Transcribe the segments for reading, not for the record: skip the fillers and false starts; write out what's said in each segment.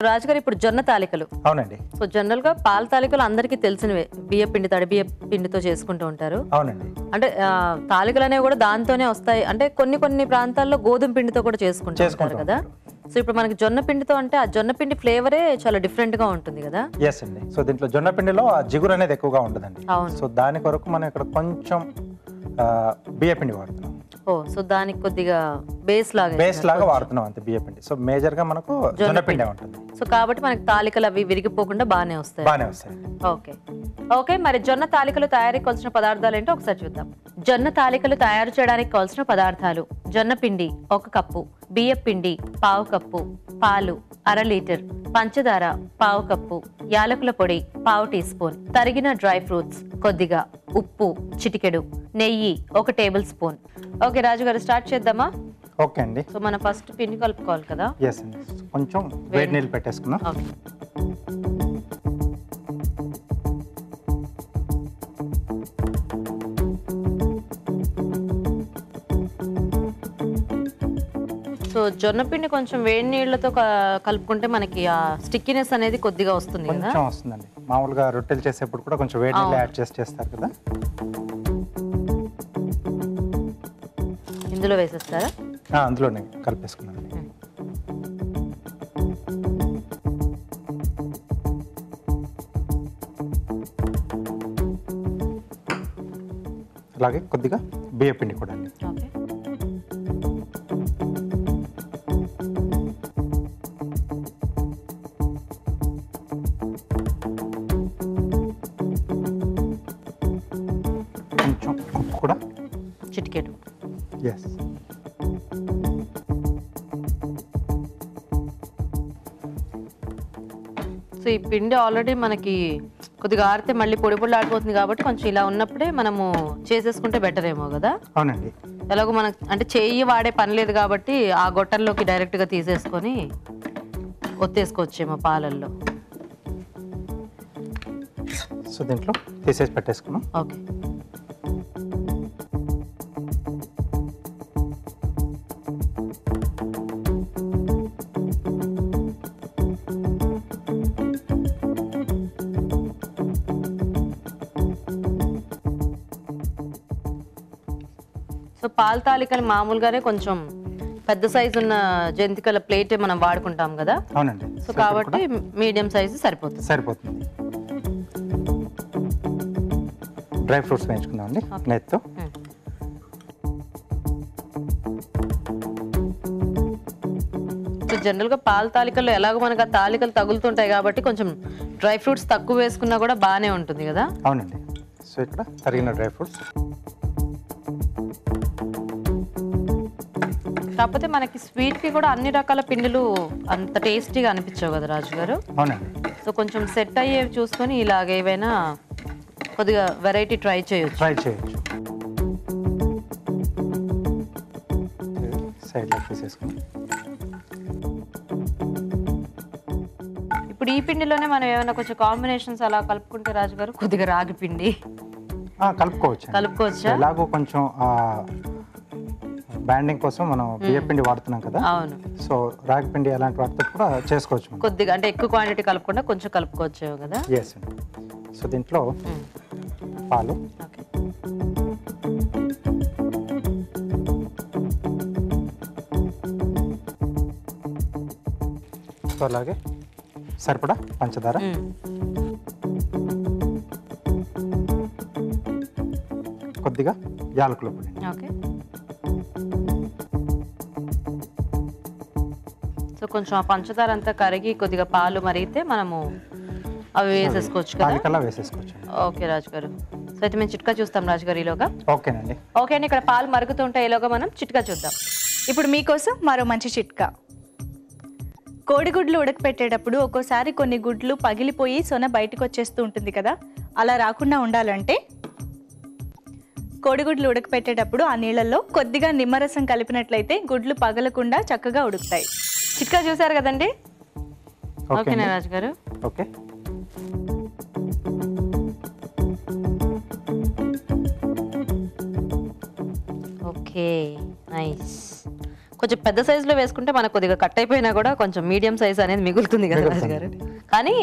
రాజుగారు ఇప్పుడు జొన్న తాలికలు. అవునండి. సో జనరల్ గా పాల తాలికలు అందరికీ తెలిసినవే. బియ్య పిండి తడి బియ్య పిండితో చేసుకుంటూ ఉంటారు. అవునండి. అంటే తాలికలు అనేవి కూడా దాంతోనే వస్తాయి. అంటే కొన్ని ప్రాంతాల్లో గోధుమ పిండితో కూడా చేసుకుంటారు కదా. సో ఇప్పుడు మనకి జొన్న పిండితో అంటే ఆ జొన్న పిండి ఫ్లేవరే చాలా డిఫరెంట్ గా ఉంటుంది కదా. ఎస్ అండి. సో దీంట్లో జొన్న పిండిలో ఆ జిగురు అనేది ఎక్కువగా ఉంటుందండి. అవును. సో దాని కొరకు మనం ఇక్కడ కొంచెం బియ్య పిండి వాడుతున్నాం. సో దానికి కొద్దిగా బేస్ లాగా వాడుతున్నాం అంతే బియ్య పిండి. సో మేజర్ గా మనకు జొన్న పిండి ఉంటుంది. సో కాబట్టి మనకి తాలికలు అవి విరిగిపోకుండా బాగానే వస్తాయి. ఓకే, మరి జొన్న తాలికలు తయారీకి కావాల్సిన పదార్థాలు ఏంటో ఒకసారి చూద్దాం. జొన్న తాలికలు తయారు చేయడానికి కావాల్సిన పదార్థాలు: జొన్న పిండి 1 కప్పు, బియ్య పిండి 1/2 కప్పు, పాలు 1/2 లీటర్, పంచదార 1/2 కప్పు, యాలకుల పొడి 1/2 టీ స్పూన్, తరిగిన డ్రై ఫ్రూట్స్ కొద్దిగా, ఉప్పు చిటికెడు, నెయ్యి 1 టేబుల్ స్పూన్. ఓకే రాజు గారు, స్టార్ట్ చేద్దామా? ఓకే అండి. సో మనం ఫస్ట్ పిండి కలుపుకోవాలి కదా. ఎస్ అండి. కొంచెం వేడి నీళ్ళు పెట్టేసుకుందాం. ఓకే. సో జొన్న పిండి కొంచెం వేడి నీళ్ళతో కలుపుకుంటే మనకి ఆ స్టిక్కీనెస్ అనేది కొద్దిగా వస్తుంది కదా. కొంచెం వస్తుందండి. మామూలుగా రొట్టెలు చేసేప్పుడు కూడా కొంచెం వేడి నీళ్ళు యాడ్ చేస్తారు కదా. ఇందులో వేసేస్తారా? అందులోనే కలిపేసుకున్నాను. అలాగే కొద్దిగా బియ్య పిండి కూడా అండి. ఓకే. కొంచెం ఉప్పు కూడా చిటికెడు. ఎస్. సో ఈ పిండి ఆల్రెడీ మనకి కొద్దిగా ఆరితే మళ్ళీ పొడి పొడి ఆడిపోతుంది కాబట్టి కొంచెం ఇలా ఉన్నప్పుడే మనము చేసేసుకుంటే బెటర్ ఏమో కదా. అవునండి. ఎలాగో మనకు అంటే చెయ్యి వాడే పని లేదు కాబట్టి ఆ గొట్టంలోకి డైరెక్ట్గా తీసేసుకొని ఒత్తేసుకోవచ్చేమో పాలల్లో. సో దీంట్లో తీసేసి పెట్టేసుకున్నాం. ఓకే. సో పాల తాలికలు మామూలుగానే కొంచెం పెద్ద సైజు ఉన్న జంతికల ప్లేట్ మనం వాడుకుంటాం కదా. అవునండి. సో కాబట్టి మీడియం సైజు సరిపోతుంది. డ్రై ఫ్రూట్స్ వేయించుకుందాం అండి నెయ్యితో. సో జనరల్గా పాల తాలికల్లో ఎలాగో మనకు ఆ తాలికలు తగులుతుంటాయి కాబట్టి కొంచెం డ్రై ఫ్రూట్స్ తక్కువ వేసుకున్నా కూడా బాగానే ఉంటుంది కదా. అవునండి. సో ఇక్కడ తరిగిన డ్రై ఫ్రూట్స్. కాకపోతే మనకి స్వీట్కి కూడా అన్ని రకాల పిండిలు అంత టేస్టీగా అనిపించవు కదా రాజు గారు. అవునండి. సో కొంచెం సెట్ అయ్యేవి చూసుకొని ఇలాగ ఏవైనా కొద్దిగా వెరైటీ ట్రై చేయొచ్చు. సైడ్లో తీసేసుకుని ఇప్పుడు ఈ పిండిలోనే మనం ఏమైనా కొంచెం కాంబినేషన్స్ అలా కలుపుకుంటే రాజు గారు కొద్దిగా రాగి పిండి కలుపుకోవచ్చా? ఎలాగో కొంచెం బ్యాండింగ్ కోసం మనం బియ్య పిండి వాడుతున్నాం కదా. అవును. సో రాగి పిండి అలాంటి వాటితో కూడా చేసుకోవచ్చు. కొద్దిగా అంటే ఎక్కువ క్వాంటిటీ కలుపుకుండా కొంచెం కలుపుకోవచ్చు కదా. ఎస్ అండి. సో దీంట్లో పాలు, సో అలాగే సరిపడా పంచదార, కొద్దిగా యాలకుల పొడి. ఓకే. సో కొంచెం ఆ పంచదార అంతా కరిగి కొద్దిగా పాలు మరిగితే మనము అవి వేసేసుకోవచ్చు కదా. వేసేసుకోవచ్చు. ఓకే రాజు గారు. సో అయితే మేము చిట్కా చూస్తాం రాజు గారు ఈలోగా. ఓకేనండి. ఓకే అండి. ఇక్కడ పాలు మరుగుతుంటే ఈలోగా మనం చిట్కా చూద్దాం. ఇప్పుడు మీకోసం మరో మంచి చిట్కా. కోడిగుడ్లు ఉడకపెట్టేటప్పుడు ఒక్కోసారి కొన్ని గుడ్లు పగిలిపోయి సొన బయటకు వచ్చేస్తూ ఉంటుంది కదా. అలా రాకుండా ఉండాలంటే కోడిగుడ్లు ఉడకపెట్టేటప్పుడు ఆ నీళ్ళల్లో కొద్దిగా నిమ్మరసం కలిపినట్లయితే గుడ్లు పగలకుండా చక్కగా ఉడుకుతాయి. చిట్కా చూసారు కదండి. ఓకేనా రాజు గారు? ఓకే. Okay, nice. కొంచెం పెద్ద సైజులో వేసుకుంటే మనకు కొద్దిగా కట్ అయిపోయినా కూడా కొంచెం మీడియం సైజ్ అనేది మిగులుతుంది కదా రాజు గారు. కానీ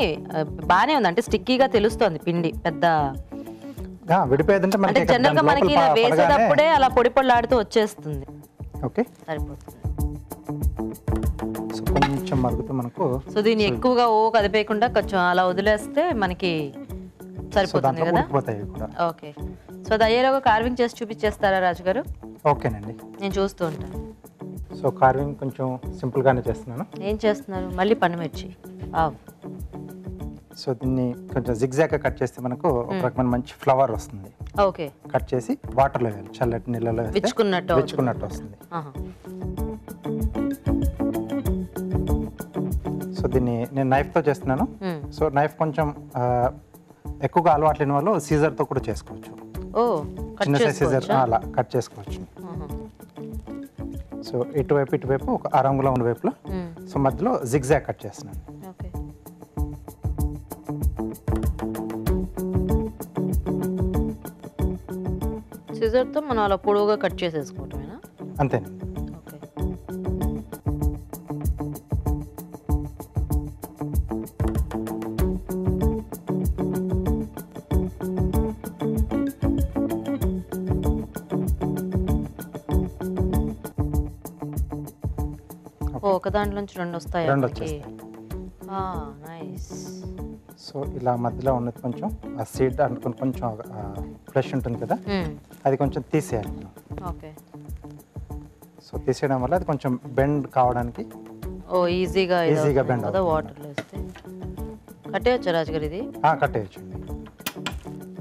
బానే ఉంది, అంటే స్టిక్కీగా తెలుస్తోంది పిండి పెద్ద. విడిపోయేదంటే అంటే జనరల్ గా మనకి ఇలా వేసేటప్పుడే అలా పొడి పొడిలాడుతూ వచ్చేస్తుంది. ఓకే, సరిపోతుంది. సో కొంచెం మరుగుతూ మనకు. సో దీన్ని ఎక్కువగా కదిపేయకుండా కొంచెం అలా వదిలేస్తే మనకి సరిపోతుంది కదా. ఓకే, సో అది అయ్యేలాగా కార్వింగ్ చేసి చూపించేస్తారా రాజు గారు? ఓకేనండి, నేను చూస్తూ ఉంటాను. సో కార్వింగ్ కొంచెం సింపుల్ గానే చేస్తున్నాను. ఏం చేస్తున్నారు? మళ్ళీ పండుమిర్చి. సో దీన్ని కొంచెం జిగ్జాగ్ కట్ చేస్తే మనకు ఒక రకమైన మంచి ఫ్లవర్ వస్తుంది. ఓకే, కట్ చేసి వాటర్లో వేయాలి, చల్లటి నీళ్ళలో వేస్తే విచ్చుకున్నట్టు వస్తుంది. సో దీన్ని నేను నైఫ్తో చేస్తున్నాను. సో నైఫ్ కొంచెం ఎక్కువగా అలవాటు లేని వాళ్ళు సీజర్తో కూడా చేసుకోవచ్చు. చిన్న సైజ్ సీజర్ అలా కట్ చేసుకోవచ్చు. సో ఇటువైపు ఒక అరంగులో ఉన్న వైపులో, సో మధ్యలో జిగ్జాగ్ కట్ చేస్తున్నాను. సిజర్తో మనం అలా పొడవుగా కట్ చేసేసుకోవటమేనా? అంతేనండి. ఓకే, ఒక దాంట్లో నుంచి రెండు వస్తాయి. రెండు వచ్చేస్తాయి. నైస్. సో ఇలా మధ్యలో ఉన్నది కొంచెం ఆ సీడ్ అనుకుని కొంచెం ఫ్లెష్ ఉంటుంది కదా, అది కొంచెం తీసేయాలి మనం. ఓకే, సో తీసేయడం వల్ల అది కొంచెం బెండ్ కావడానికి ఈజీగా బెండ్ అవుతుంది. వాటర్లో వేస్తే కట్టేయచ్చా రాజు గారు? ఇది కట్టేయచ్చు.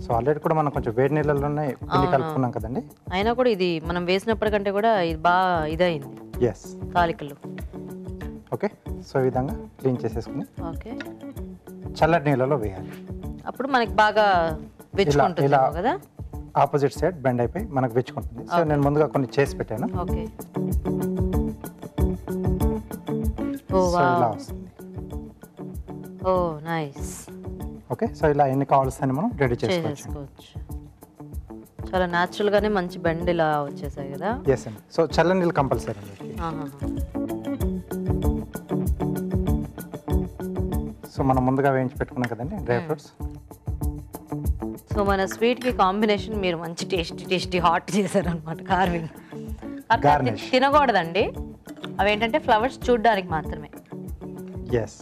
సో ఆల్రెడీ కూడా మనం కొంచెం వేడి నీళ్ళలోనే పిండి కలుపుకున్నాం కదండి. అయినా కూడా ఇది మనం వేసినప్పటికంటే కూడా ఇది బాగా ఇదైంది. ఎస్, తాలికలు. ఓకే, సో ఈ విధంగా క్లీన్ చేసేసుకుని ఓకే, చల్లటి నీళ్ళలో వేయాలి. అప్పుడు మనకి బాగా వెచ్చుకుంటుంది కదా, ఆపోజిట్ సైడ్ బెండ్ అయిపోయి మనకు వెచ్చుకుంటుంది. సో నేను ముందుగా కొన్ని చేసి పెట్టాను. ఓకే, సో ఇలా వస్తుంది. నైస్. ఓకే, సో ఇలా ఎన్ని కావాల్సిన మనం రెడీ చేసుకోవచ్చు. చాలా న్యాచురల్ గానే మంచి బెండ్ ఇలా వచ్చేసాయి కదా. ఎస్ అండి. సో చల్ల నీళ్ళు కంపల్సరీ అండి. సో మనం ముందుగా వేయించి పెట్టుకున్నాం కదండి డ్రై ఫ్రూట్స్. సో మన స్వీట్ కి కాంబినేషన్ మీరు మంచి టేస్టీ హాట్ చేశారనమాట. కార్వింగ్ తినకూడదండి, అవేంటంటే ఫ్లవర్స్ చూడడానికి మాత్రమే. ఎస్.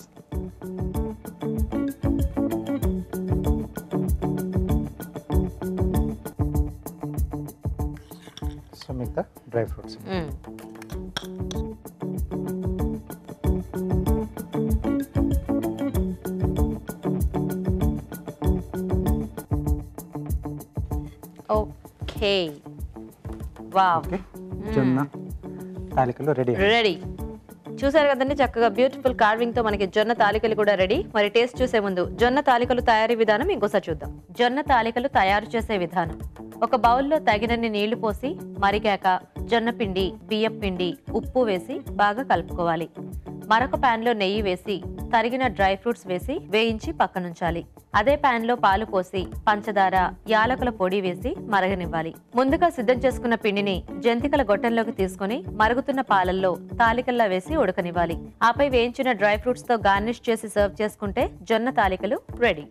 సో మిగతా డ్రై ఫ్రూట్స్. Okay, wow. జొన్న తాలికలు రెడీ. చూసారు కదండి, చక్కగా బ్యూటిఫుల్ కార్వింగ్ తో మనకి జొన్న తాలికలు కూడా రెడీ. మరి టేస్ట్ చూసే ముందు జొన్న తాలికలు తయారీ విధానం ఇంకోసారి చూద్దాం. జొన్న తాలికలు తయారు చేసే విధానం: ఒక బౌల్లో తగినన్ని నీళ్లు పోసి మరిగాక జొన్న పిండి, బియ్యం పిండి, ఉప్పు వేసి బాగా కలుపుకోవాలి. మరొక పాన్ లో నెయ్యి వేసి తరిగిన డ్రై ఫ్రూట్స్ వేసి వేయించి పక్కనుంచాలి. అదే పాన్ లో పాలు పోసి పంచదార, యాలకుల పొడి వేసి మరగనివ్వాలి. ముందుగా సిద్ధం చేసుకున్న పిండిని జంతికల గొట్టంలోకి తీసుకుని మరుగుతున్న పాలల్లో తాలికల్లా వేసి ఉడకనివ్వాలి. ఆపై వేయించిన డ్రై ఫ్రూట్స్ తో గార్నిష్ చేసి సర్వ్ చేసుకుంటే జొన్న తాలికలు రెడీ.